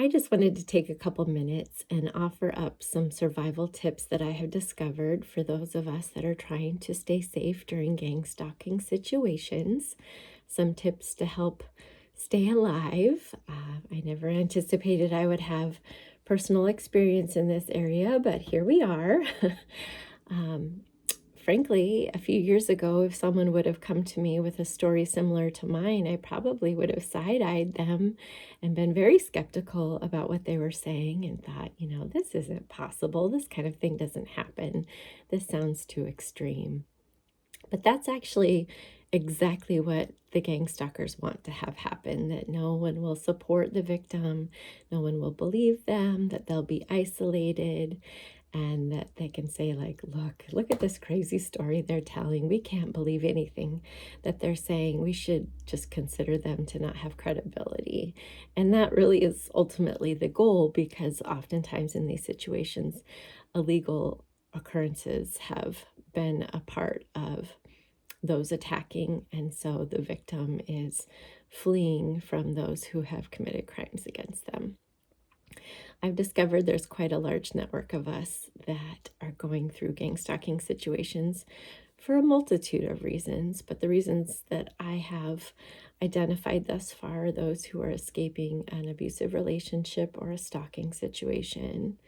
I just wanted to take a couple minutes and offer up some survival tips that I have discovered for those of us that are trying to stay safe during gang stalking situations. Some tips to help stay alive. I never anticipated I would have personal experience in this area, but here we are. um, Frankly, a few years ago, if someone would have come to me with a story similar to mine, I probably would have side-eyed them and been very skeptical about what they were saying and thought, this isn't possible. This kind of thing doesn't happen. This sounds too extreme. But that's actually exactly what the gang stalkers want to have happen, that no one will support the victim, no one will believe them, that they'll be isolated, and that they can say, like, look at this crazy story they're telling. We can't believe anything that they're saying. We should just consider them to not have credibility. And that really is ultimately the goal, because oftentimes in these situations, illegal occurrences have been a part of those attacking, and so the victim is fleeing from those who have committed crimes against them. I've discovered there's quite a large network of us that are going through gang stalking situations for a multitude of reasons, but the reasons that I have identified thus far are those who are escaping an abusive relationship or a stalking situation,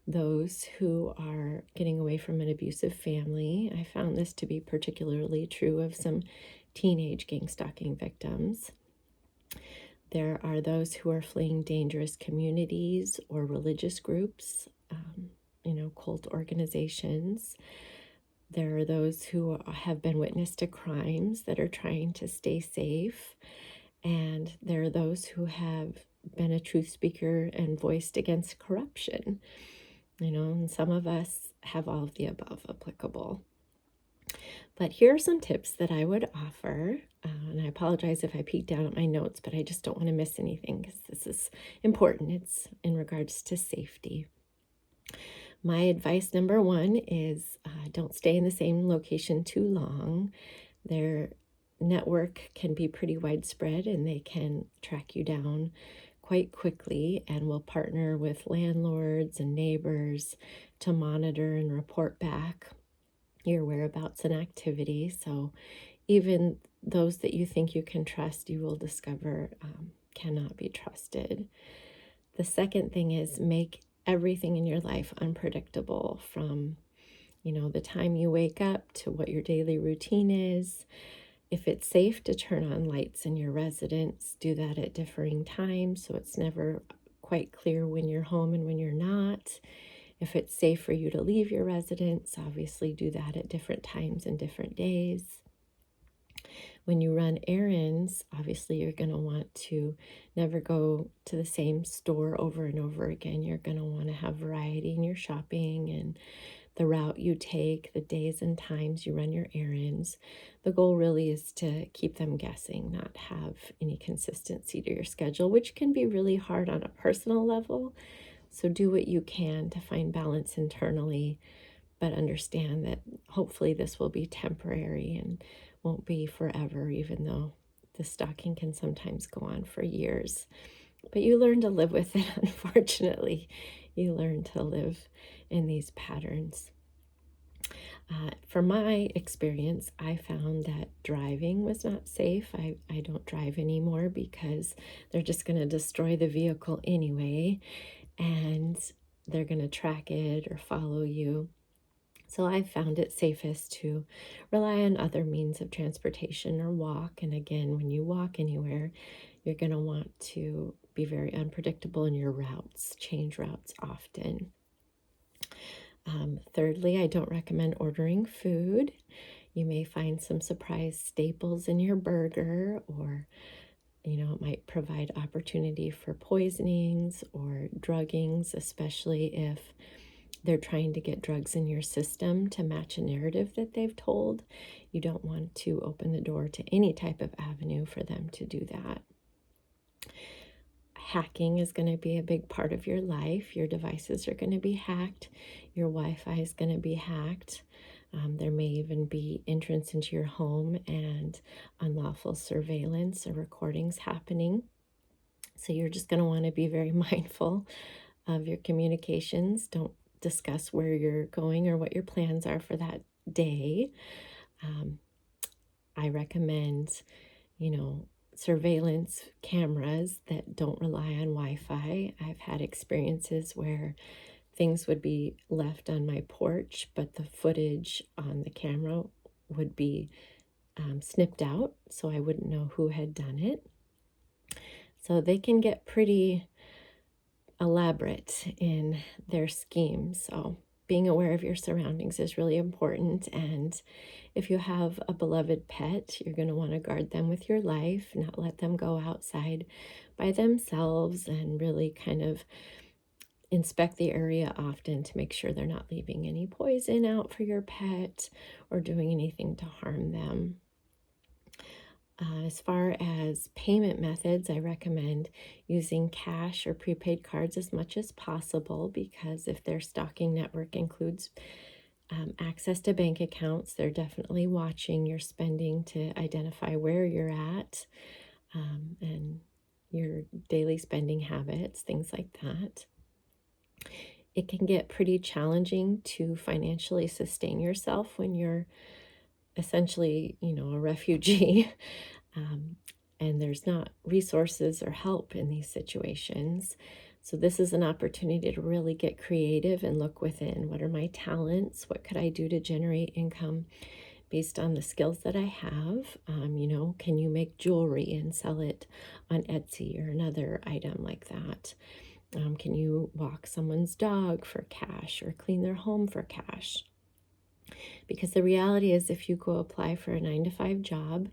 those who are getting away from an abusive family. I found this to be particularly true of some teenage gang stalking victims. There are those who are fleeing dangerous communities or religious groups, cult organizations. There are those who have been witness to crimes that are trying to stay safe. And there are those who have been a truth speaker and voiced against corruption. And some of us have all of the above applicable. But here are some tips that I would offer. And I apologize if I peek down at my notes, but I just don't want to miss anything because this is important. It's in regards to safety. My advice number one is don't stay in the same location too long. Their network can be pretty widespread and they can track you down quite quickly, and will partner with landlords and neighbors to monitor and report back your whereabouts and activity. So even those that you think you can trust, you will discover cannot be trusted. The second thing is make everything in your life unpredictable, from the time you wake up to what your daily routine is. If it's safe to turn on lights in your residence, do that at differing times so it's never quite clear when you're home and when you're not. If it's safe for you to leave your residence, obviously do that at different times and different days. When you run errands, obviously you're going to want to never go to the same store over and over again. You're going to want to have variety in your shopping and the route you take, the days and times you run your errands. The goal really is to keep them guessing, not have any consistency to your schedule, which can be really hard on a personal level. So do what you can to find balance internally, but understand that hopefully this will be temporary and won't be forever, even though the stalking can sometimes go on for years. But you learn to live with it, unfortunately. You learn to live in these patterns. From my experience, I found that driving was not safe. I don't drive anymore because they're just going to destroy the vehicle anyway, and they're going to track it or follow you. So I found it safest to rely on other means of transportation or walk. And again, when you walk anywhere, you're going to want to be very unpredictable in your routes, change routes often. Thirdly, I don't recommend ordering food. You may find some surprise staples in your burger, or it might provide opportunity for poisonings or druggings, especially if they're trying to get drugs in your system to match a narrative that they've told. You don't want to open the door to any type of avenue for them to do that. Hacking is going to be a big part of your life. Your devices are going to be hacked. Your Wi-Fi is going to be hacked. There may even be entrance into your home and unlawful surveillance or recordings happening. So you're just going to want to be very mindful of your communications. Don't discuss where you're going or what your plans are for that day. Um, I recommend, surveillance cameras that don't rely on Wi-Fi. I've had experiences where things would be left on my porch, but the footage on the camera would be snipped out, so I wouldn't know who had done it. So they can get pretty elaborate in their schemes. So being aware of your surroundings is really important. And if you have a beloved pet, you're going to want to guard them with your life, not let them go outside by themselves, and really kind of inspect the area often to make sure they're not leaving any poison out for your pet or doing anything to harm them. As far as payment methods, I recommend using cash or prepaid cards as much as possible, because if their stalking network includes access to bank accounts, they're definitely watching your spending to identify where you're at, and your daily spending habits, things like that. It can get pretty challenging to financially sustain yourself when you're essentially, a refugee. um, and there's not resources or help in these situations. So this is an opportunity to really get creative and look within. What are my talents? What could I do to generate income based on the skills that I have? Can you make jewelry and sell it on Etsy or another item like that? Can you walk someone's dog for cash or clean their home for cash? Because the reality is, if you go apply for a 9-to-5 job,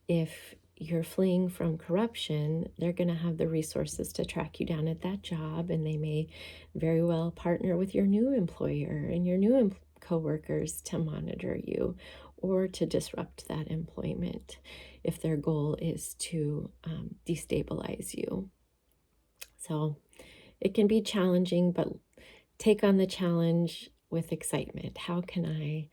if you're fleeing from corruption, they're going to have the resources to track you down at that job, and they may very well partner with your new employer and your new coworkers to monitor you or to disrupt that employment if their goal is to destabilize you. So it can be challenging, but take on the challenge with excitement. How can I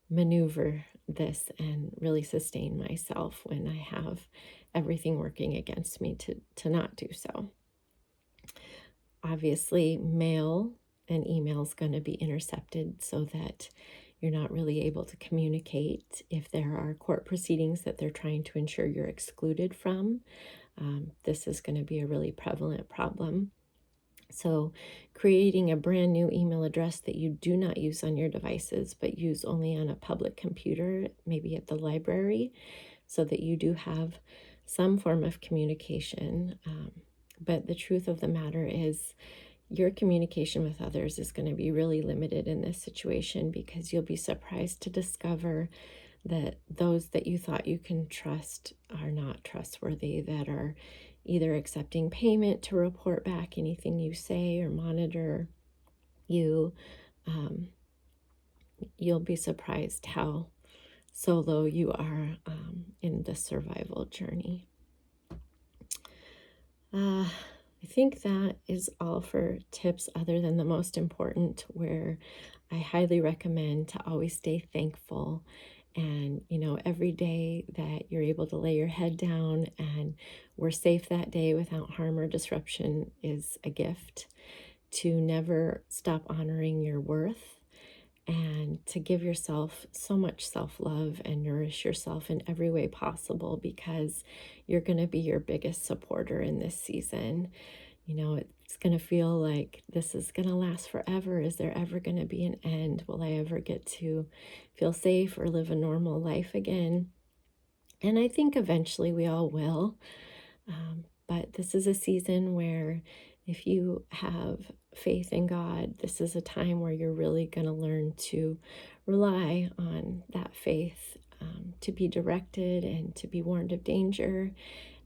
maneuver this and really sustain myself when I have everything working against me to not do so? Obviously, mail and email is going to be intercepted so that you're not really able to communicate. If there are court proceedings that they're trying to ensure you're excluded from, this is going to be a really prevalent problem. So creating a brand new email address that you do not use on your devices, but use only on a public computer, maybe at the library, so that you do have some form of communication. But the truth of the matter is, your communication with others is going to be really limited in this situation, because you'll be surprised to discover that those that you thought you can trust are not trustworthy, that are either accepting payment to report back anything you say or monitor you. You'll be surprised how solo you are in the survival journey. I think that is all for tips, other than the most important, where I highly recommend to always stay thankful. And, every day that you're able to lay your head down and we're safe that day without harm or disruption is a gift. To never stop honoring your worth, and to give yourself so much self-love and nourish yourself in every way possible, because you're going to be your biggest supporter in this season. It's going to feel like this is going to last forever. Is there ever going to be an end? Will I ever get to feel safe or live a normal life again? And I think eventually we all will. But this is a season where, if you have faith in God, this is a time where you're really going to learn to rely on that faith, to be directed and to be warned of danger,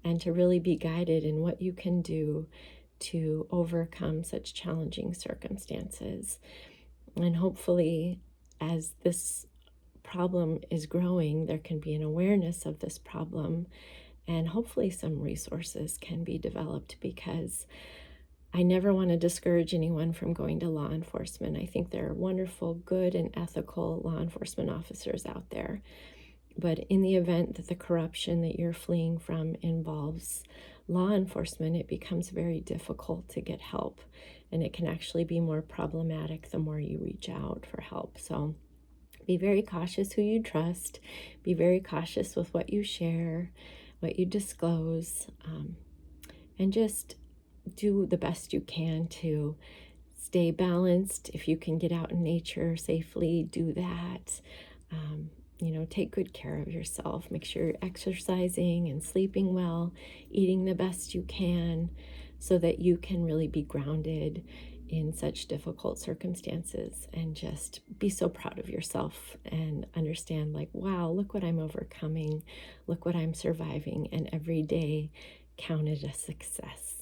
and to really be guided in what you can do to overcome such challenging circumstances. And hopefully, as this problem is growing, there can be an awareness of this problem, and hopefully some resources can be developed, because I never want to discourage anyone from going to law enforcement. I think there are wonderful, good, and ethical law enforcement officers out there. But in the event that the corruption that you're fleeing from involves law enforcement, it becomes very difficult to get help. And it can actually be more problematic the more you reach out for help. So be very cautious who you trust. Be very cautious with what you share, what you disclose, and just do the best you can to stay balanced. If you can get out in nature safely, do that. Take good care of yourself. Make sure you're exercising and sleeping well, eating the best you can, so that you can really be grounded in such difficult circumstances, and just be so proud of yourself and understand, like, wow, look what I'm overcoming, look what I'm surviving, and every day counted a success.